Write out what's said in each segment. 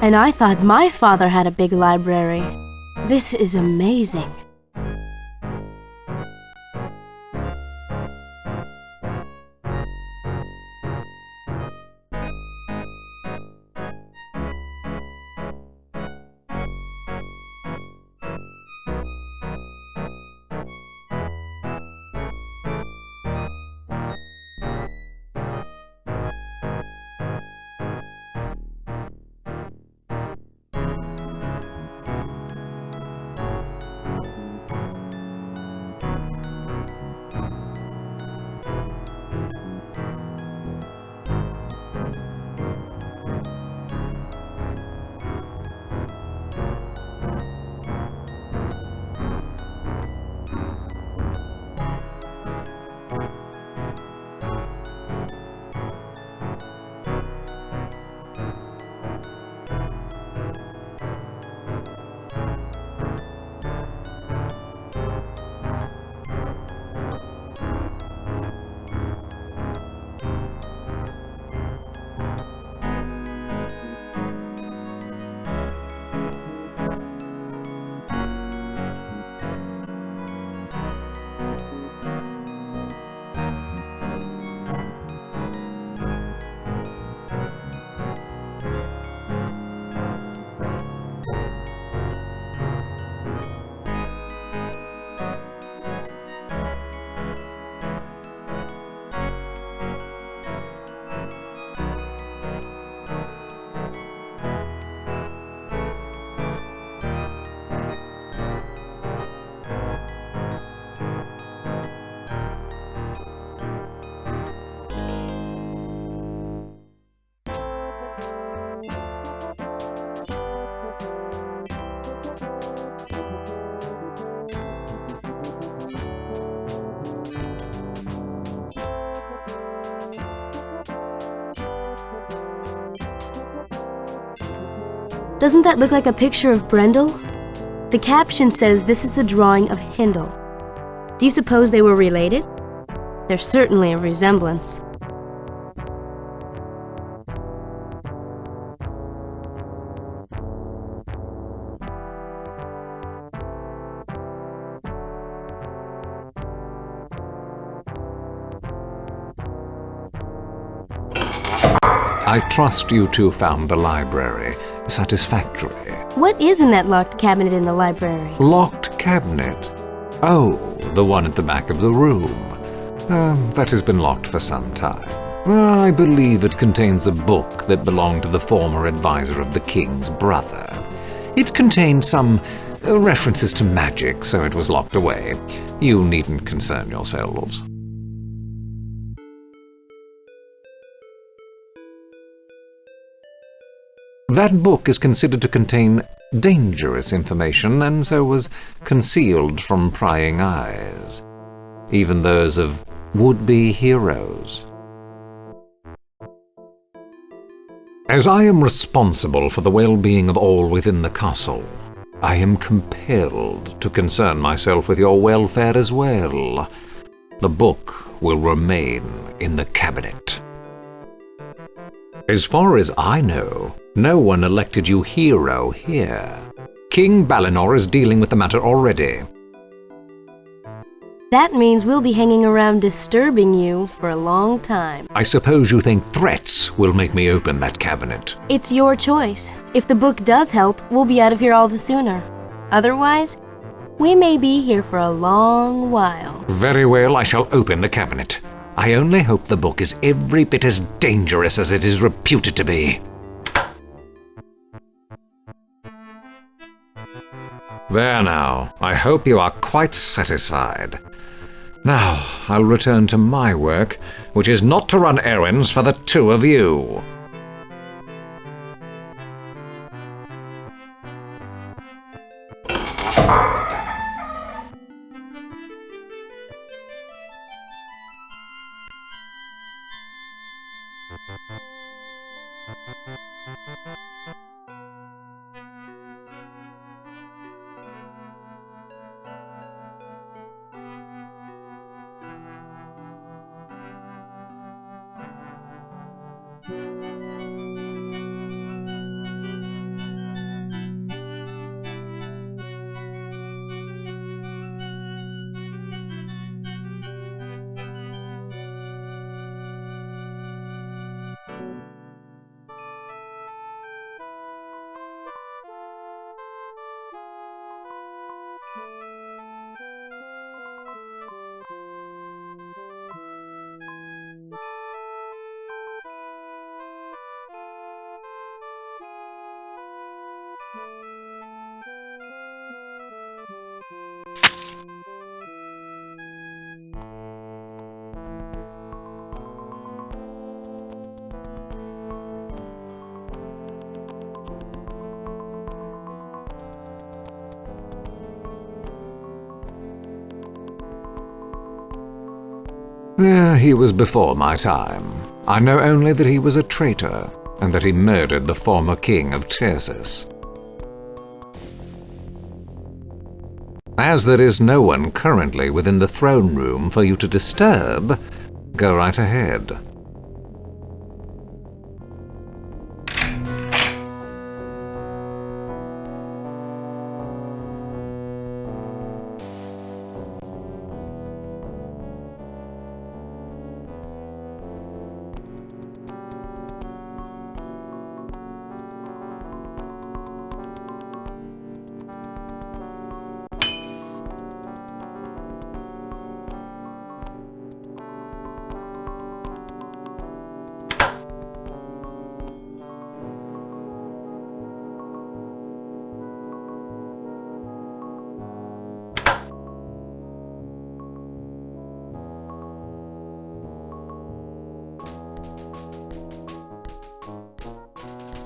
And I thought my father had a big library. This is amazing. Doesn't that look like a picture of Brendel? The caption says this is a drawing of Hindle. Do you suppose they were related? There's certainly a resemblance. I trust you two found the library satisfactory. What is in that locked cabinet in the library? Locked cabinet? Oh, the one at the back of the room. That has been locked for some time. I believe it contains a book that belonged to the former advisor of the king's brother. It contained some references to magic, so it was locked away. You needn't concern yourselves. That book is considered to contain dangerous information, and so was concealed from prying eyes, even those of would-be heroes. As I am responsible for the well-being of all within the castle, I am compelled to concern myself with your welfare as well. The book will remain in the cabinet. As far as I know, no one elected you hero here. King Balinor is dealing with the matter already. That means we'll be hanging around disturbing you for a long time. I suppose you think threats will make me open that cabinet. It's your choice. If the book does help, we'll be out of here all the sooner. Otherwise, we may be here for a long while. Very well, I shall open the cabinet. I only hope the book is every bit as dangerous as it is reputed to be. There now, I hope you are quite satisfied. Now, I'll return to my work, which is not to run errands for the two of you. He was before my time. I know only that he was a traitor, and that he murdered the former king of Tyrsis. As there is no one currently within the throne room for you to disturb, go right ahead.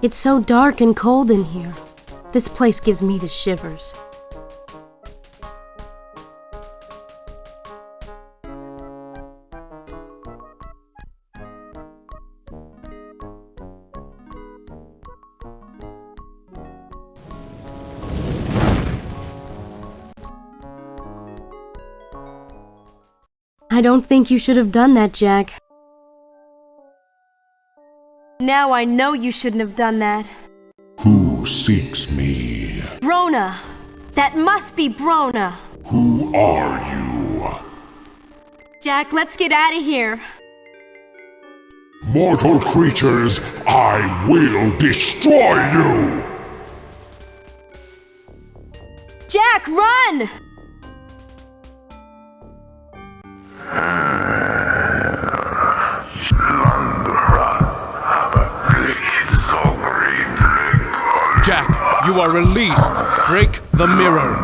It's so dark and cold in here. This place gives me the shivers. I don't think you should have done that, Jack. Now I know you shouldn't have done that. Who seeks me? Brona! That must be Brona! Who are you? Jack, let's get out of here. Mortal creatures, I will destroy you! Jack, run! Jack, you are released. Break the mirror.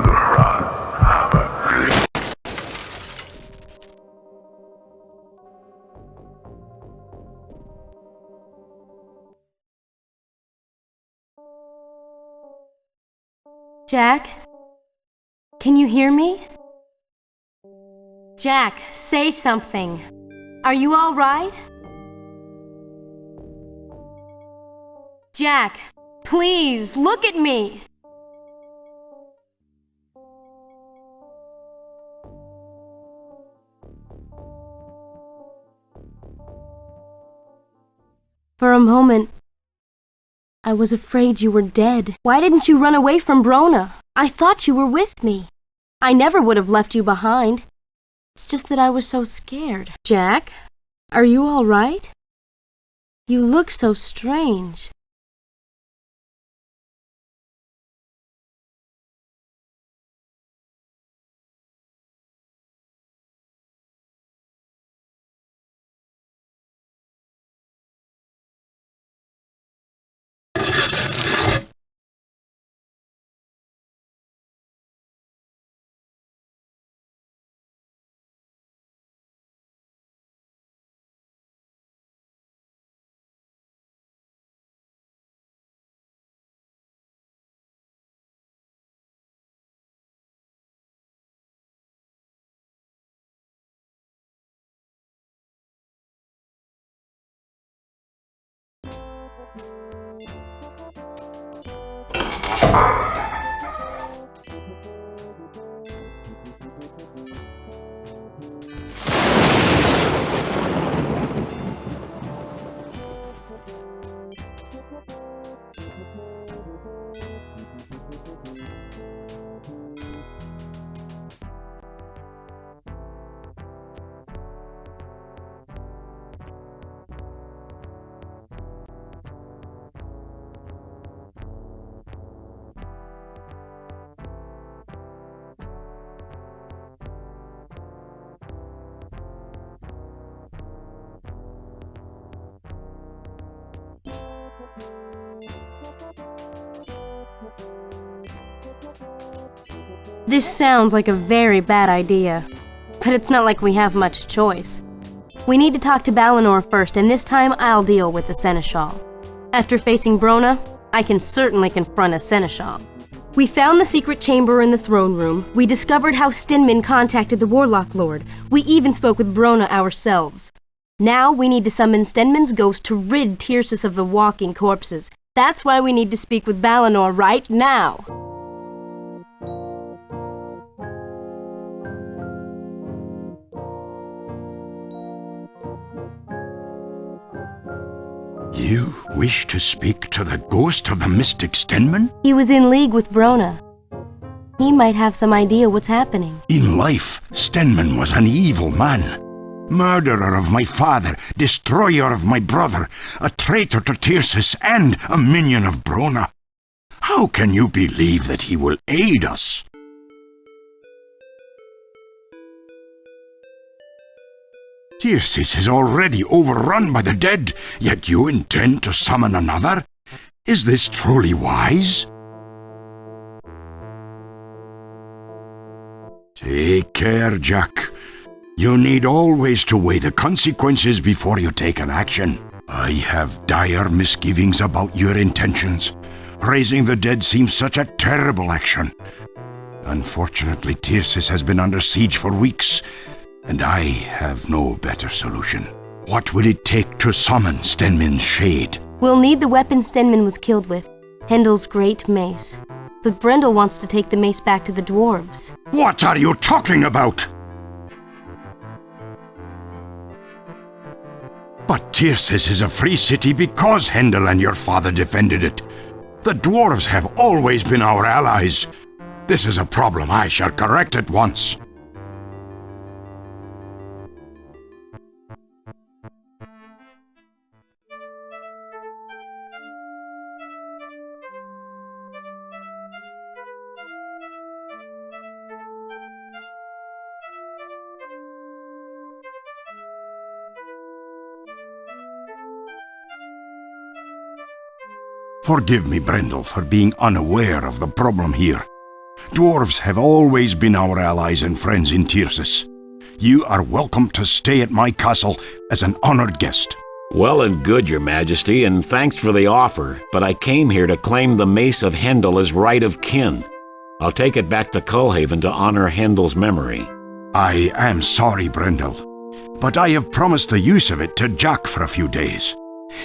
Jack? Can you hear me? Jack, say something. Are you all right? Jack, please, look at me! For a moment, I was afraid you were dead. Why didn't you run away from Brona? I thought you were with me. I never would have left you behind. It's just that I was so scared. Jack, are you all right? You look so strange. This sounds like a very bad idea, but it's not like we have much choice. We need to talk to Balinor first, and this time I'll deal with the Seneschal. After facing Brona, I can certainly confront a Seneschal. We found the secret chamber in the throne room. We discovered how Stinman contacted the Warlock Lord. We even spoke with Brona ourselves. Now we need to summon Stenman's ghost to rid Tyrsis of the walking corpses. That's why we need to speak with Balinor right now. You wish to speak to the ghost of the mystic Stenman? He was in league with Brona. He might have some idea what's happening. In life, Stenman was an evil man. Murderer of my father, destroyer of my brother, a traitor to Tyrsis, and a minion of Brona. How can you believe that he will aid us? Tyrsis is already overrun by the dead, yet you intend to summon another? Is this truly wise? Take care, Jack. You need always to weigh the consequences before you take an action. I have dire misgivings about your intentions. Raising the dead seems such a terrible action. Unfortunately, Tyrsis has been under siege for weeks, and I have no better solution. What will it take to summon Stenman's shade? We'll need the weapon Stenman was killed with, Hendel's great mace. But Brendel wants to take the mace back to the dwarves. What are you talking about? But Tyrsis is a free city because Hendel and your father defended it. The dwarves have always been our allies. This is a problem I shall correct at once. Forgive me, Brendel, for being unaware of the problem here. Dwarves have always been our allies and friends in Tyrsis. You are welcome to stay at my castle as an honored guest. Well and good, Your Majesty, and thanks for the offer, but I came here to claim the mace of Hendel as right of kin. I'll take it back to Cullhaven to honor Hendel's memory. I am sorry, Brendel, but I have promised the use of it to Jack for a few days.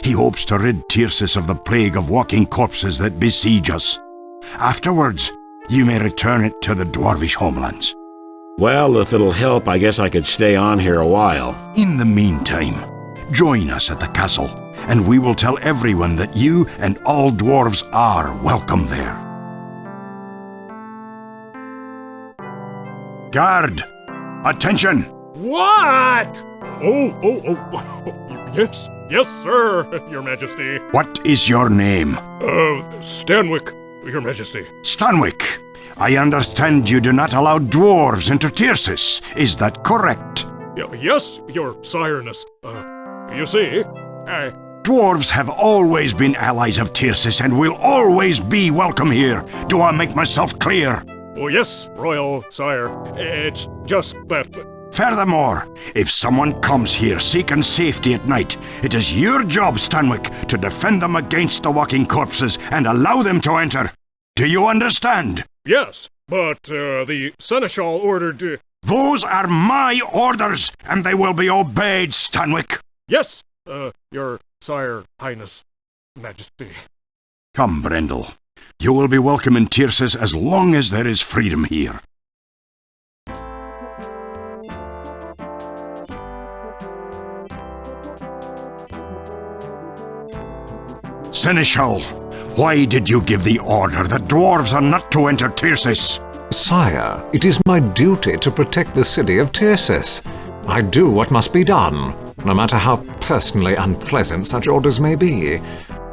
He hopes to rid Tyrsis of the plague of walking corpses that besiege us. Afterwards, you may return it to the dwarvish homelands. Well, if it'll help, I guess I could stay on here a while. In the meantime, join us at the castle, and we will tell everyone that you and all dwarves are welcome there. Guard! Attention! What? Oh, yes, sir, Your Majesty. What is your name? Stanwick, Your Majesty. Stanwick, I understand you do not allow dwarves into Tyrsis. Is that correct? Yes, Your Sireness. You see, Dwarves have always been allies of Tyrsis and will always be welcome here. Do I make myself clear? Oh, yes, Royal Sire. It's just that... Furthermore, if someone comes here seeking safety at night, it is your job, Stanwick, to defend them against the walking corpses and allow them to enter. Do you understand? Yes, but the Seneschal ordered... Those are my orders, and they will be obeyed, Stanwick. Yes, Your Sire, Highness, Majesty. Come, Brendel. You will be welcome in Tyrsis as long as there is freedom here. Seneschal, why did you give the order that dwarves are not to enter Tyrsis? Sire, it is my duty to protect the city of Tyrsis. I do what must be done, no matter how personally unpleasant such orders may be.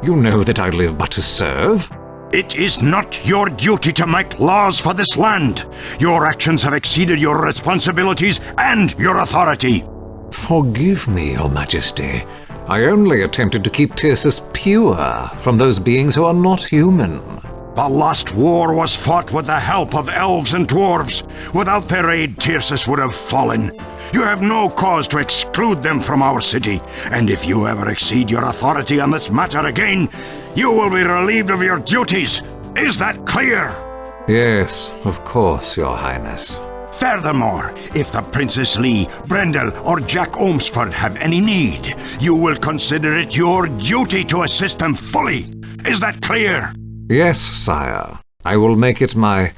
You know that I live but to serve. It is not your duty to make laws for this land. Your actions have exceeded your responsibilities and your authority. Forgive me, Your Majesty. I only attempted to keep Tyrsis pure from those beings who are not human. The last war was fought with the help of elves and dwarves. Without their aid, Tyrsis would have fallen. You have no cause to exclude them from our city, and if you ever exceed your authority on this matter again, you will be relieved of your duties. Is that clear? Yes, of course, Your Highness. Furthermore, if the Princess Lee, Brendel, or Jack Ormsford have any need, you will consider it your duty to assist them fully. Is that clear? Yes, sire. I will make it my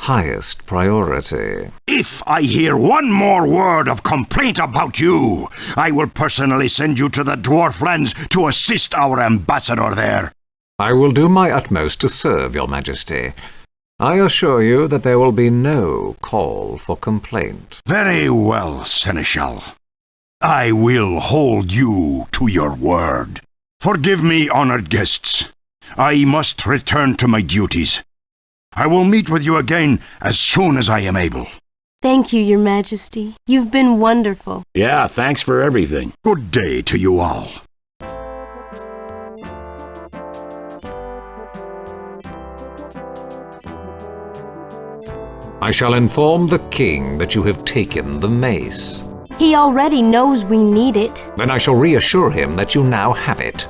highest priority. If I hear one more word of complaint about you, I will personally send you to the Dwarflands to assist our ambassador there. I will do my utmost to serve Your Majesty. I assure you that there will be no call for complaint. Very well, Seneschal. I will hold you to your word. Forgive me, honored guests. I must return to my duties. I will meet with you again as soon as I am able. Thank you, Your Majesty. You've been wonderful. Yeah, thanks for everything. Good day to you all. I shall inform the king that you have taken the mace. He already knows we need it. Then I shall reassure him that you now have it.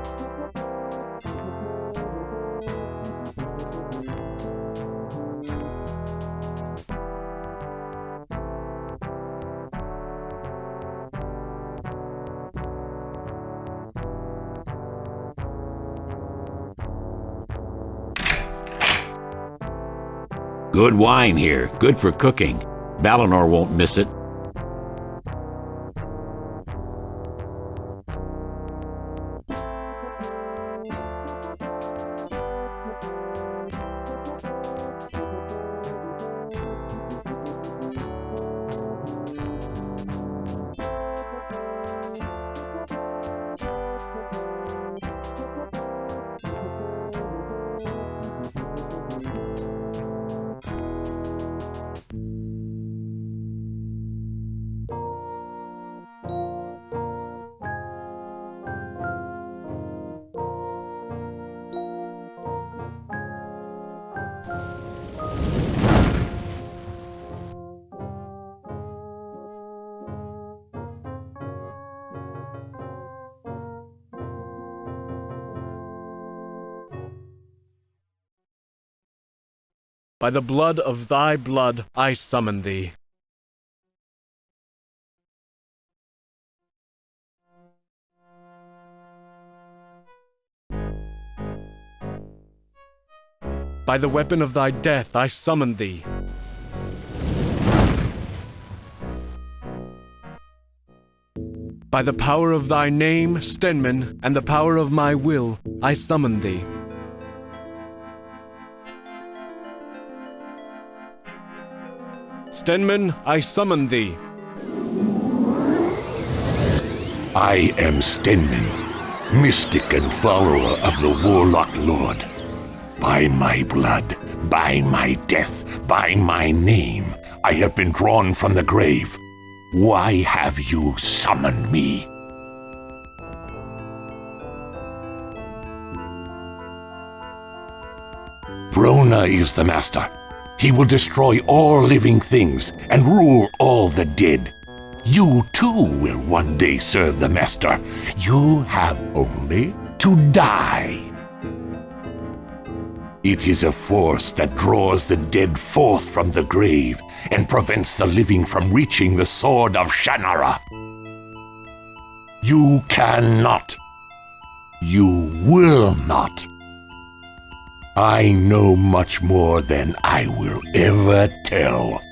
Good wine here, good for cooking. Balinor won't miss it. By the blood of thy blood I summon thee. By the weapon of thy death I summon thee. By the power of thy name, Stenman, and the power of my will, I summon thee. Stenman, I summon thee. I am Stenman, mystic and follower of the Warlock Lord. By my blood, by my death, by my name, I have been drawn from the grave. Why have you summoned me? Brona is the master. He will destroy all living things and rule all the dead. You too will one day serve the master. You have only to die. It is a force that draws the dead forth from the grave and prevents the living from reaching the sword of Shannara. You cannot. You will not. I know much more than I will ever tell.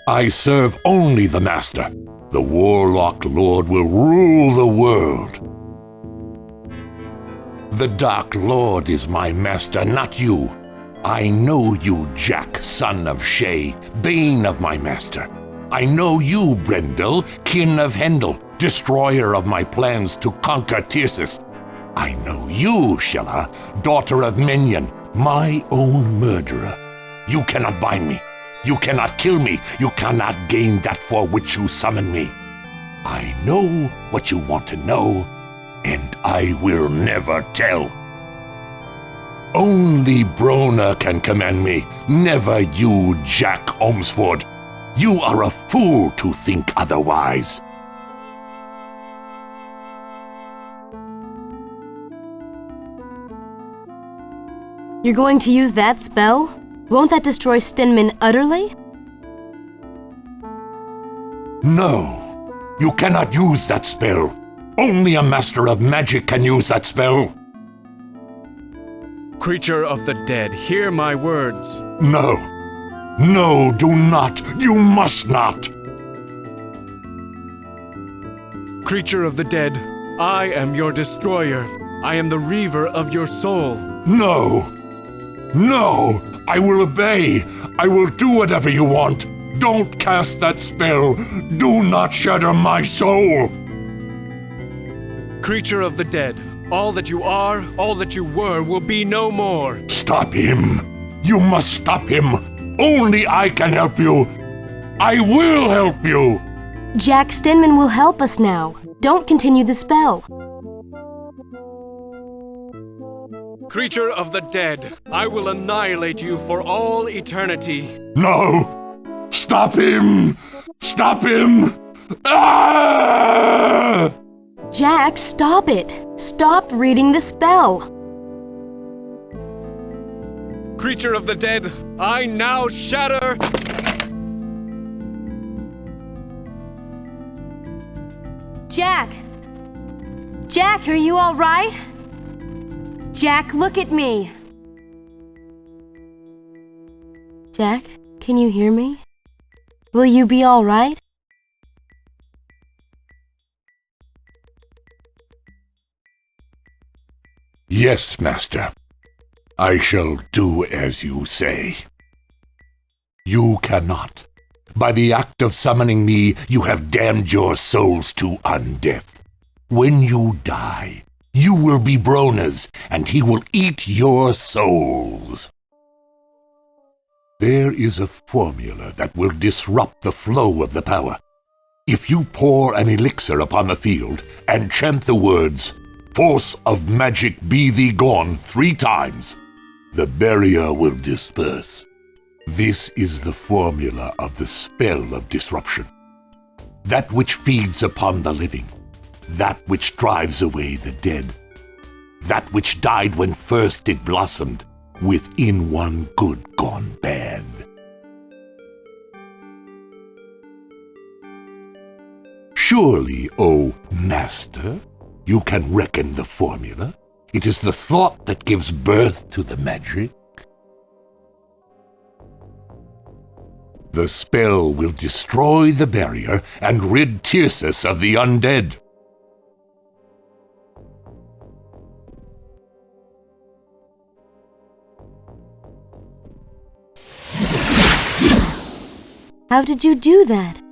I serve only the Master. The Warlock Lord will rule the world. The Dark Lord is my master, not you. I know you, Jack, son of Shay, bane of my master. I know you, Brendel, kin of Hendel, destroyer of my plans to conquer Tyrsis. I know you, Shella, daughter of Menyon, my own murderer. You cannot bind me. You cannot kill me. You cannot gain that for which you summon me. I know what you want to know, and I will never tell. Only Brona can command me, never you, Jack Ormsford. You are a fool to think otherwise. You're going to use that spell? Won't that destroy Steinman utterly? No. You cannot use that spell. Only a master of magic can use that spell. Creature of the dead, hear my words. No. No, do not. You must not. Creature of the dead, I am your destroyer. I am the reaver of your soul. No. No. I will obey. I will do whatever you want. Don't cast that spell. Do not shatter my soul. Creature of the dead, all that you are, all that you were, will be no more. Stop him. You must stop him. Only I can help you. I will help you. Jack Steinman will help us now. Don't continue the spell. Creature of the dead, I will annihilate you for all eternity. No. Stop him. Stop him. Ah! Jack, stop it. Stop reading the spell. Creature of the dead, I now shatter. Jack! Jack, are you all right? Jack, look at me. Jack, can you hear me? Will you be all right? Yes, master. I shall do as you say. You cannot. By the act of summoning me, you have damned your souls to undeath. When you die, you will be Brona's, and he will eat your souls. There is a formula that will disrupt the flow of the power. If you pour an elixir upon the field and chant the words, "Force of magic be thee gone" 3 times, the barrier will disperse. This is the formula of the spell of disruption. That which feeds upon the living, that which drives away the dead, that which died when first it blossomed, within one good gone bad. Surely, O Master, you can reckon the formula. It is the thought that gives birth to the magic. The spell will destroy the barrier and rid Tyrsis of the undead. How did you do that?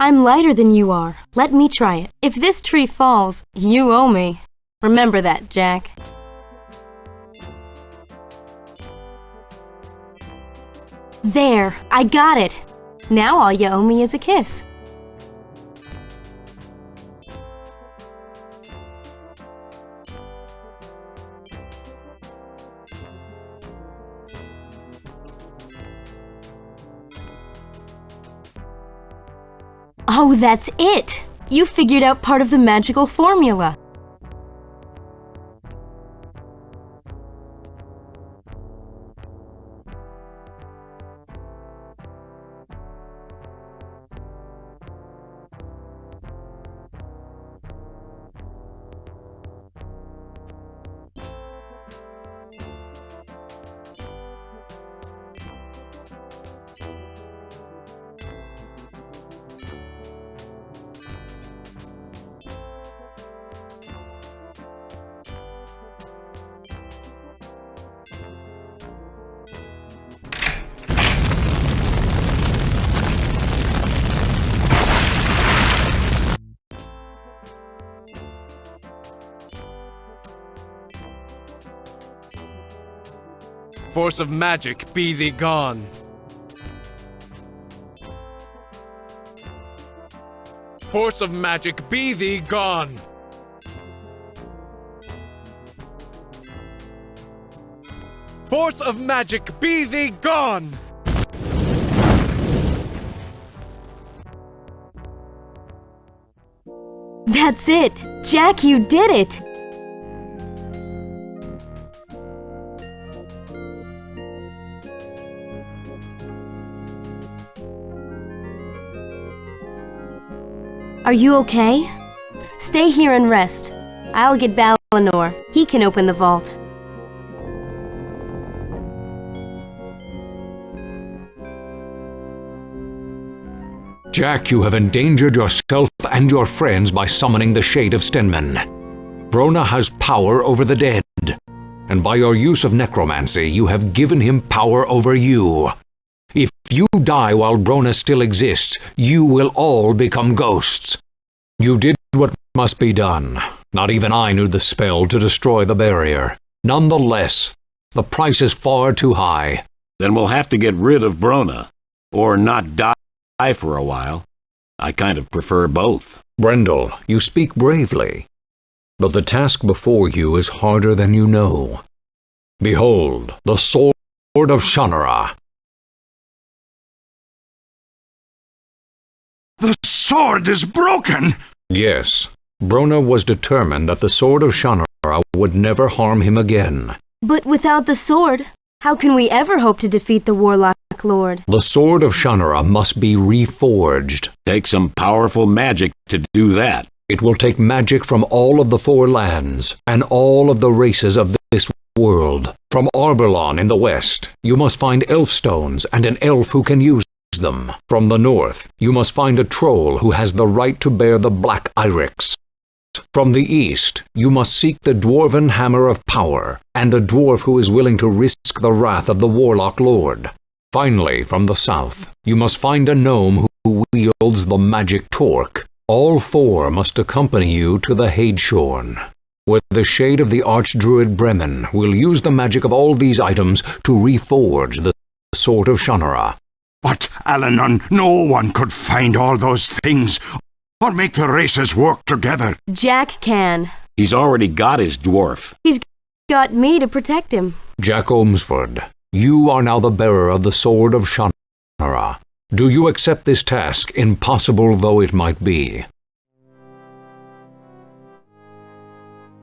I'm lighter than you are. Let me try it. If this tree falls, you owe me. Remember that, Jack. There, I got it. Now all you owe me is a kiss. Oh, that's it! You figured out part of the magical formula. Force of magic, be thee gone. Force of magic, be thee gone. Force of magic, be thee gone. That's it! Jack, you did it! Are you okay? Stay here and rest. I'll get Balinor. He can open the vault. Jack, you have endangered yourself and your friends by summoning the Shade of Stenman. Brona has power over the dead, and by your use of necromancy, you have given him power over you. If you die while Brona still exists, you will all become ghosts. You did what must be done. Not even I knew the spell to destroy the barrier. Nonetheless, the price is far too high. Then we'll have to get rid of Brona, or not die for a while. I kind of prefer both. Brendel, you speak bravely, but the task before you is harder than you know. Behold, the sword of Shannara. The sword is broken! Yes, Brona was determined that the sword of Shannara would never harm him again. But without the sword, how can we ever hope to defeat the Warlock Lord? The sword of Shannara must be reforged. Take some powerful magic to do that. It will take magic from all of the four lands, and all of the races of this world. From Arberlon in the west, you must find elf stones and an elf who can use them. From the north, you must find a troll who has the right to bear the black irex. From the east, you must seek the dwarven hammer of power, and a dwarf who is willing to risk the wrath of the Warlock Lord. Finally, from the south, you must find a gnome who wields the magic torque. All four must accompany you to the Hadeshorn, where the Shade of the Archdruid Bremen will use the magic of all these items to reforge the sword of Shannara. But, Alanon, no one could find all those things, or make the races work together. Jack can. He's already got his dwarf. He's got me to protect him. Jack Omsford, you are now the bearer of the sword of Shannara. Do you accept this task, impossible though it might be?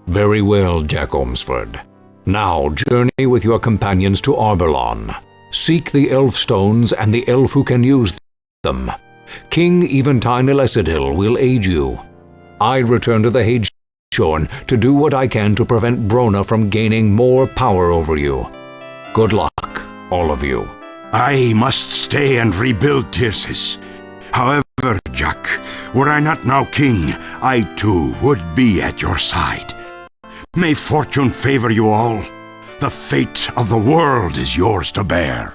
Very well, Jack Omsford. Now journey with your companions to Arberlon. Seek the elf stones and the elf who can use them. King Eventine Elesidil will aid you. I return to the Hadeshorn to do what I can to prevent Brona from gaining more power over you. Good luck, all of you. I must stay and rebuild Tyrsis. However, Jack, were I not now king, I too would be at your side. May fortune favor you all. The fate of the world is yours to bear.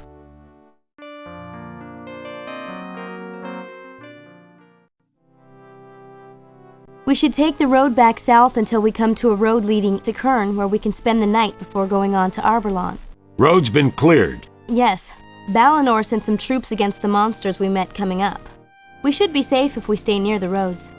We should take the road back south until we come to a road leading to Kern where we can spend the night before going on to Arberlon. Road's been cleared. Yes. Balinor sent some troops against the monsters we met coming up. We should be safe if we stay near the roads.